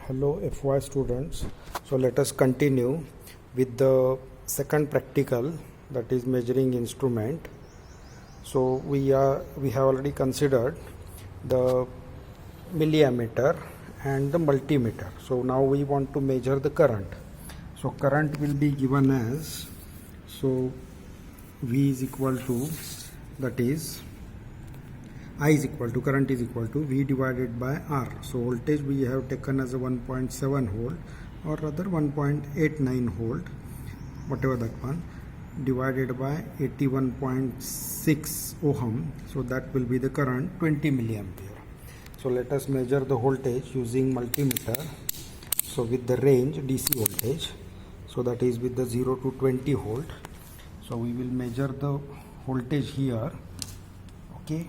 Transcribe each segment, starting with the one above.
Hello FY students. So let us continue with the second practical, that is measuring instrument. So we have already considered the milliammeter and the multimeter. So now we want to measure the current. So current will be given as, so V is equal to, that is I is equal to, current is equal to V divided by R. So voltage we have taken as a 1.7 volt, or rather 1.89 volt, whatever that one, divided by 81.6 ohm. So that will be the current, 20 milliampere. So let us measure the voltage using multimeter. So with the range DC voltage, so that is with the 0 to 20 volt. So we will measure the voltage here, okay,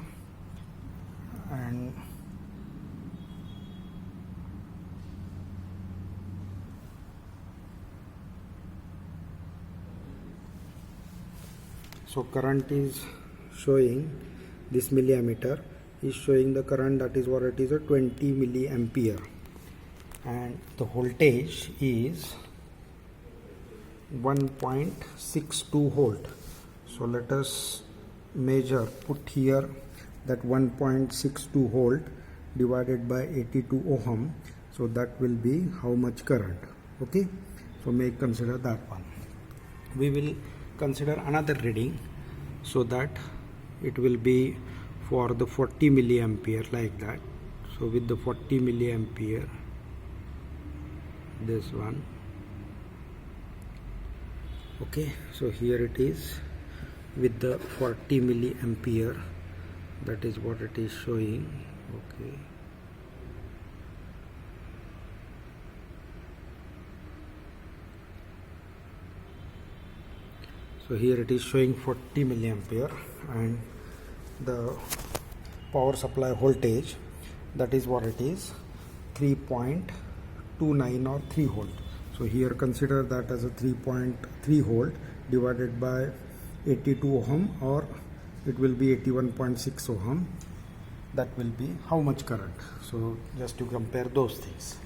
and so current is showing, this milliammeter is showing the current, that is what it is, a 20 milliampere, and the voltage is 1.62 volt. So let us measure, put here that 1.62 volt divided by 82 ohm. So that will be how much current, okay. So may consider that one. We will consider another reading, so that it will be for the 40 milliampere, like that. So with the 40 milliampere, this one, okay. So here it is with the 40 milliampere, that is what it is showing, okay. So here it is showing 40 milliampere, and the power supply voltage, that is what it is, 3.29 or 3 volt. So here consider that as a 3.3 volt divided by 82 ohm, or it will be 81.6 ohm. That will be how much current. So just to compare those things.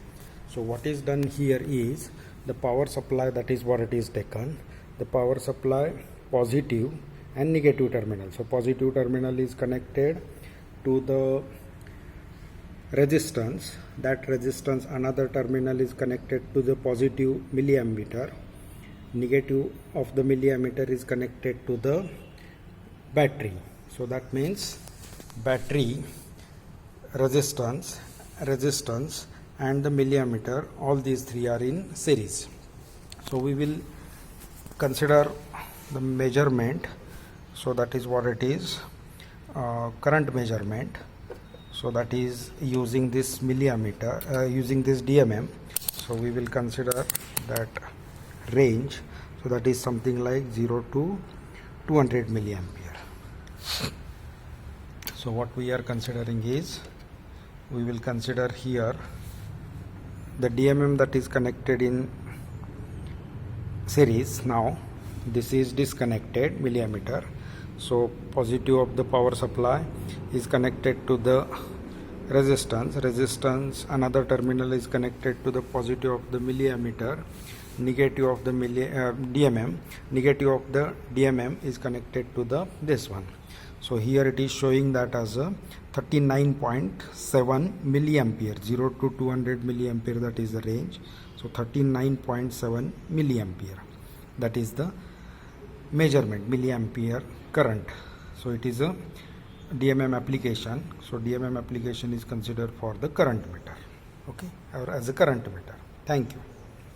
So what is done here is the power supply, that is what it is taken. The power supply positive and negative terminal. So positive terminal is connected to the resistance. That resistance, another terminal is connected to the positive milliammeter. Negative of the milliammeter is connected to the battery. So that means battery, resistance and the milliammeter, all these three are in series. So we will consider the measurement. So that is what it is, current measurement. So that is using this milliammeter, using this DMM. So we will consider that range. So that is something like 0 to 200 milliampere. So what we are considering is, we will consider here the DMM that is connected in series. Now this is disconnected, milliammeter. So positive of the power supply is connected to the resistance, another terminal is connected to the positive of the milliammeter. Negative of the DMM, negative of the DMM is connected to the this one. So here it is showing that as a 39.7 milliampere, 0 to 200 milliampere, that is the range. So 39.7 milliampere, that is the measurement, milliampere current. So it is a DMM application. So DMM application is considered for the current meter, okay, or as a current meter. Thank you.